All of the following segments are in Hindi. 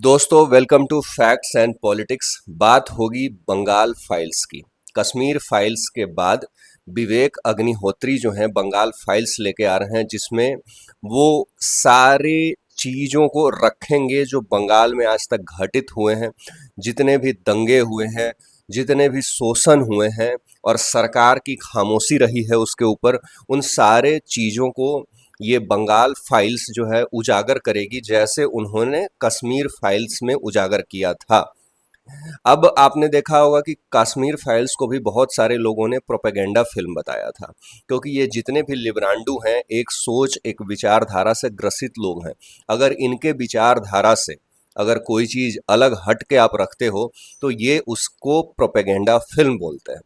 दोस्तों welcome to facts and politics. बात होगी बंगाल फाइल्स की। कश्मीर फाइल्स के बाद विवेक अग्निहोत्री जो हैं बंगाल फाइल्स लेके आ रहे हैं, जिसमें वो सारे चीज़ों को रखेंगे जो बंगाल में आज तक घटित हुए हैं, जितने भी दंगे हुए हैं, जितने भी शोषण हुए हैं और सरकार की खामोशी रही है उसके ऊपर, उन सारे चीज़ों को ये बंगाल फाइल्स जो है उजागर करेगी, जैसे उन्होंने कश्मीर फाइल्स में उजागर किया था। अब आपने देखा होगा कि कश्मीर फाइल्स को भी बहुत सारे लोगों ने प्रोपेगेंडा फिल्म बताया था, क्योंकि ये जितने भी लिबरांडू हैं, एक सोच एक विचारधारा से ग्रसित लोग हैं। अगर इनके विचारधारा से अगर कोई चीज़ अलग हट के आप रखते हो तो ये उसको प्रोपेगेंडा फिल्म बोलते हैं।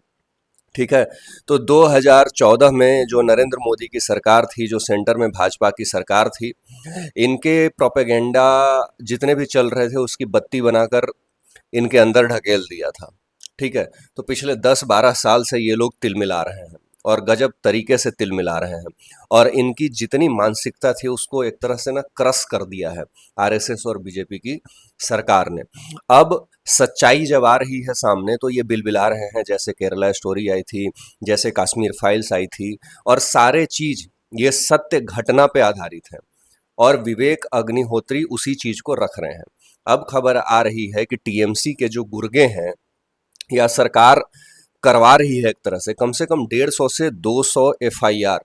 ठीक है। तो 2014 में जो नरेंद्र मोदी की सरकार थी, जो सेंटर में भाजपा की सरकार थी, इनके प्रोपेगेंडा जितने भी चल रहे थे उसकी बत्ती बनाकर इनके अंदर ढकेल दिया था। ठीक है। तो पिछले 10-12 साल से ये लोग तिलमिला रहे हैं और गजब तरीके से तिलमिला रहे हैं, और इनकी जितनी मानसिकता थी उसको एक तरह से ना क्रश कर दिया है आरएसएस और बीजेपी की सरकार ने। अब सच्चाई जब आ रही है सामने तो ये बिलबिला रहे हैं, जैसे केरला स्टोरी आई थी, जैसे कश्मीर फाइल्स आई थी, और सारे चीज ये सत्य घटना पे आधारित है और विवेक अग्निहोत्री उसी चीज को रख रहे हैं। अब खबर आ रही है कि टीएमसी के जो गुर्गे हैं, या सरकार करवा रही है एक तरह से कम 150 से 200 एफआईआर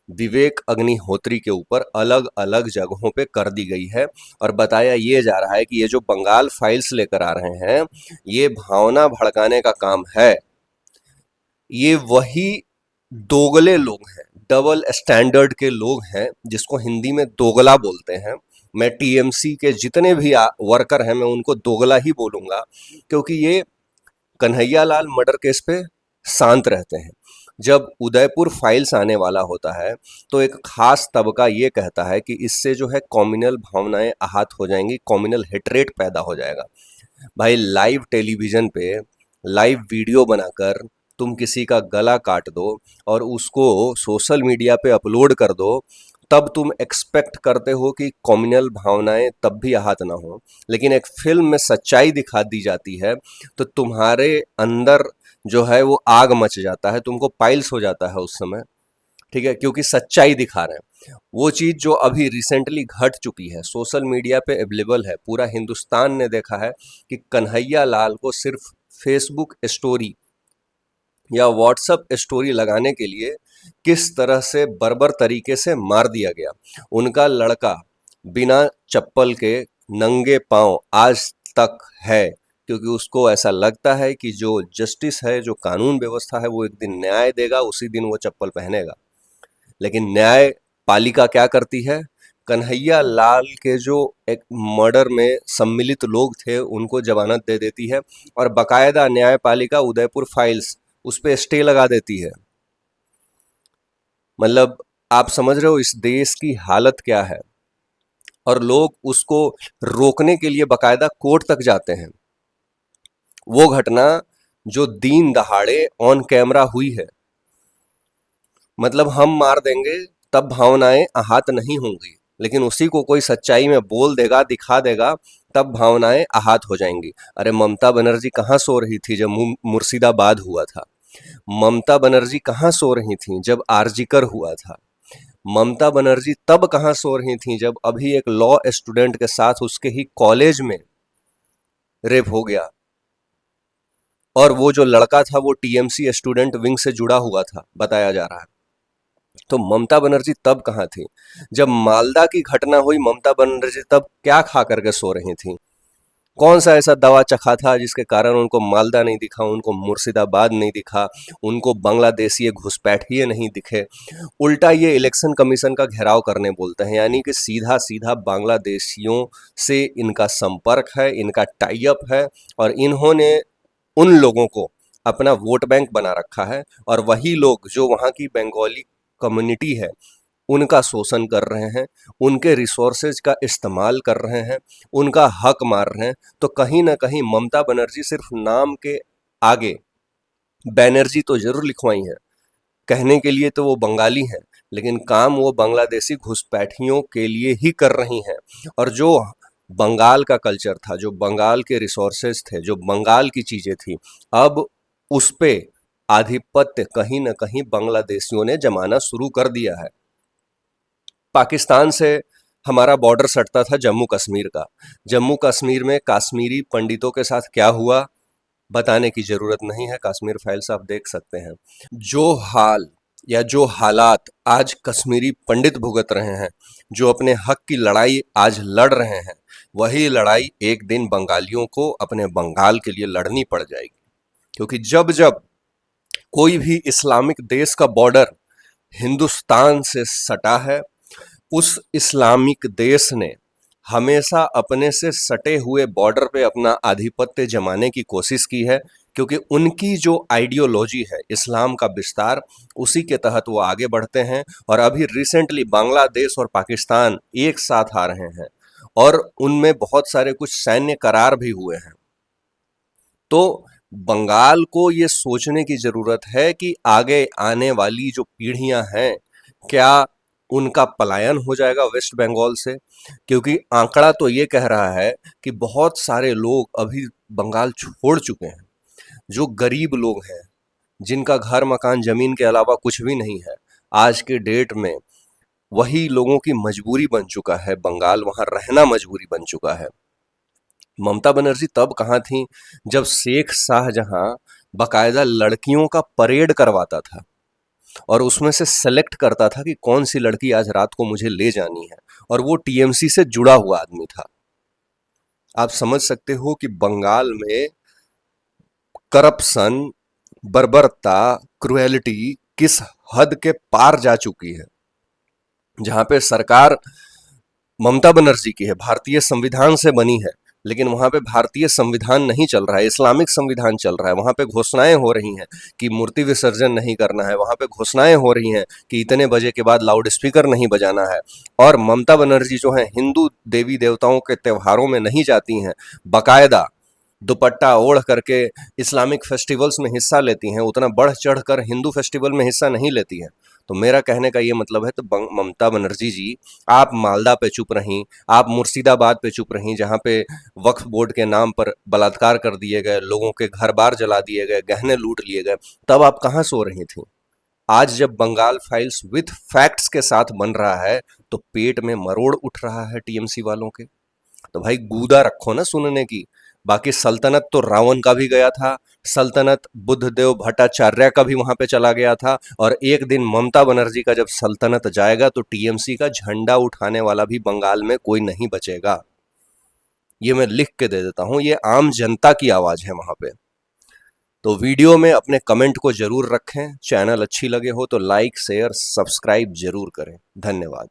विवेक अग्निहोत्री के ऊपर अलग अलग जगहों पे कर दी गई है। और बताया ये जा रहा है कि ये जो बंगाल फाइल्स लेकर आ रहे हैं, ये भावना भड़काने का काम है। ये वही दोगले लोग हैं, डबल स्टैंडर्ड के लोग हैं, जिसको हिंदी में दोगला बोलते हैं। मैं टीएमसी के जितने भी वर्कर हैं मैं उनको दोगला ही बोलूंगा, क्योंकि ये कन्हैया लाल मर्डर केस पे शांत रहते हैं। जब उदयपुर फाइल्स आने वाला होता है तो एक खास तबका ये कहता है कि इससे जो है कॉम्युनल भावनाएं आहत हो जाएंगी, कॉम्युनल हेट्रेट पैदा हो जाएगा। भाई, लाइव टेलीविजन पे लाइव वीडियो बनाकर तुम किसी का गला काट दो और उसको सोशल मीडिया पे अपलोड कर दो, तब तुम एक्सपेक्ट करते हो कि कॉम्युनल भावनाएं तब भी आहत ना हो। लेकिन एक फिल्म में सच्चाई दिखा दी जाती है तो तुम्हारे अंदर जो है वो आग मच जाता है, तुमको पाइल्स हो जाता है उस समय। ठीक है, क्योंकि सच्चाई दिखा रहे हैं। वो चीज़ जो अभी रिसेंटली घट चुकी है, सोशल मीडिया पे अवेलेबल है, पूरा हिंदुस्तान ने देखा है कि कन्हैया लाल को सिर्फ फेसबुक स्टोरी या व्हाट्सअप स्टोरी लगाने के लिए किस तरह से बर्बर तरीके से मार दिया गया। उनका लड़का बिना चप्पल के नंगे पांव आज तक है, क्योंकि उसको ऐसा लगता है कि जो जस्टिस है, जो कानून व्यवस्था है, वो एक दिन न्याय देगा, उसी दिन वो चप्पल पहनेगा। लेकिन न्याय पालिका क्या करती है? कन्हैया लाल के जो एक मर्डर में सम्मिलित लोग थे उनको जमानत दे देती है, और बकायदा न्यायपालिका उदयपुर फाइल्स उस पे स्टे लगा देती है। मतलब आप समझ रहे हो इस देश की हालत क्या है। और लोग उसको रोकने के लिए बकायदा कोर्ट तक जाते हैं। वो घटना जो दीन दहाड़े ऑन कैमरा हुई है, मतलब हम मार देंगे तब भावनाएं आहत नहीं होंगी, लेकिन उसी को कोई सच्चाई में बोल देगा, दिखा देगा, तब भावनाएं आहत हो जाएंगी। अरे ममता बनर्जी कहाँ सो रही थी जब मुर्शिदाबाद हुआ था? ममता बनर्जी कहाँ सो रही थी जब आरजीकर हुआ था? ममता बनर्जी तब कहाँ सो रही थी जब अभी एक लॉ स्टूडेंट के साथ उसके ही कॉलेज में रेप हो गया, और वो जो लड़का था वो टीएमसी स्टूडेंट विंग से जुड़ा हुआ था, बताया जा रहा है। तो ममता बनर्जी तब कहाँ थी? जब मालदा की घटना हुई, ममता बनर्जी तब क्या खा करके सो रही थी? कौन सा ऐसा दवा चखा था जिसके कारण उनको मालदा नहीं दिखा, उनको मुर्शिदाबाद नहीं दिखा, उनको बांग्लादेशी घुसपैठिए नहीं दिखे? उल्टा ये इलेक्शन कमीशन का घेराव करने बोलते हैं, यानी कि सीधा सीधा बांग्लादेशियों से इनका संपर्क है, इनका टाई अप है, और इन्होंने उन लोगों को अपना वोट बैंक बना रखा है, और वही लोग जो वहाँ की बंगाली कम्युनिटी है उनका शोषण कर रहे हैं, उनके रिसोर्सेज का इस्तेमाल कर रहे हैं, उनका हक मार रहे हैं। तो कहीं ना कहीं ममता बनर्जी सिर्फ नाम के आगे बैनर्जी तो जरूर लिखवाई हैं, कहने के लिए तो वो बंगाली हैं, लेकिन काम वो बांग्लादेशी घुसपैठियों के लिए ही कर रही हैं। और जो बंगाल का कल्चर था, जो बंगाल के रिसोर्सेज थे, जो बंगाल की चीजें थी, अब उस पे आधिपत्य कहीं ना कहीं बांग्लादेशियों ने जमाना शुरू कर दिया है। पाकिस्तान से हमारा बॉर्डर सटता था जम्मू कश्मीर का। जम्मू कश्मीर में काश्मीरी पंडितों के साथ क्या हुआ बताने की जरूरत नहीं है, कश्मीर फाइल्स आप देख सकते हैं। जो हाल या जो हालात आज कश्मीरी पंडित भुगत रहे हैं, जो अपने हक की लड़ाई आज लड़ रहे हैं, वही लड़ाई एक दिन बंगालियों को अपने बंगाल के लिए लड़नी पड़ जाएगी। क्योंकि जब जब कोई भी इस्लामिक देश का बॉर्डर हिंदुस्तान से सटा है, उस इस्लामिक देश ने हमेशा अपने से सटे हुए बॉर्डर पे अपना आधिपत्य जमाने की कोशिश की है, क्योंकि उनकी जो आइडियोलॉजी है इस्लाम का विस्तार, उसी के तहत वो आगे बढ़ते हैं। और अभी रिसेंटली बांग्लादेश और पाकिस्तान एक साथ आ रहे हैं और उनमें बहुत सारे कुछ सैन्य करार भी हुए हैं। तो बंगाल को ये सोचने की जरूरत है कि आगे आने वाली जो पीढ़ियां हैं, क्या उनका पलायन हो जाएगा वेस्ट बंगाल से? क्योंकि आंकड़ा तो ये कह रहा है कि बहुत सारे लोग अभी बंगाल छोड़ चुके हैं। जो गरीब लोग हैं, जिनका घर मकान जमीन के अलावा कुछ भी नहीं है, आज के डेट में वही लोगों की मजबूरी बन चुका है, बंगाल वहां रहना मजबूरी बन चुका है। ममता बनर्जी तब कहाँ थी जब शेख शाहजहां बकायदा लड़कियों का परेड करवाता था और उसमें से सेलेक्ट करता था कि कौन सी लड़की आज रात को मुझे ले जानी है, और वो टीएमसी से जुड़ा हुआ आदमी था। आप समझ सकते हो कि बंगाल में करप्शन, बर्बरता, क्रुएलिटी किस हद के पार जा चुकी है। जहां पे सरकार ममता बनर्जी की है, भारतीय संविधान से बनी है, लेकिन वहां पे भारतीय संविधान नहीं चल रहा है, इस्लामिक संविधान चल रहा है। वहां पे घोषणाएं हो रही हैं कि मूर्ति विसर्जन नहीं करना है, वहां पे घोषणाएं हो रही हैं कि इतने बजे के बाद लाउड स्पीकर नहीं बजाना है। और ममता बनर्जी जो है हिंदू देवी देवताओं के त्योहारों में नहीं जाती हैं, बकायदा दुपट्टा ओढ़ करके इस्लामिक फेस्टिवल्स में हिस्सा लेती हैं, उतना बढ़ चढ़ कर हिंदू फेस्टिवल में हिस्सा नहीं लेती हैं। तो मेरा कहने का ये मतलब है, तो ममता बनर्जी जी, आप मालदा पे चुप रहीं, आप मुर्शिदाबाद पे चुप रहीं, जहाँ पे वक्फ बोर्ड के नाम पर बलात्कार कर दिए गए, लोगों के घर बार जला दिए गए, गहने लूट लिए गए, तब आप कहाँ सो रही थी? आज जब बंगाल फाइल्स विथ फैक्ट्स के साथ बन रहा है, तो पेट में मरोड़ उठ रहा है टीएमसी वालों के। तो भाई गूदा रखो ना सुनने की। बाकी सल्तनत तो रावण का भी गया था, सल्तनत बुद्धदेव भट्टाचार्य का भी वहां पे चला गया था, और एक दिन ममता बनर्जी का जब सल्तनत जाएगा तो टीएमसी का झंडा उठाने वाला भी बंगाल में कोई नहीं बचेगा। ये मैं लिख के दे देता हूं, ये आम जनता की आवाज है वहां पे। तो वीडियो में अपने कमेंट को जरूर रखें, चैनल अच्छी लगे हो तो लाइक शेयर सब्सक्राइब जरूर करें। धन्यवाद।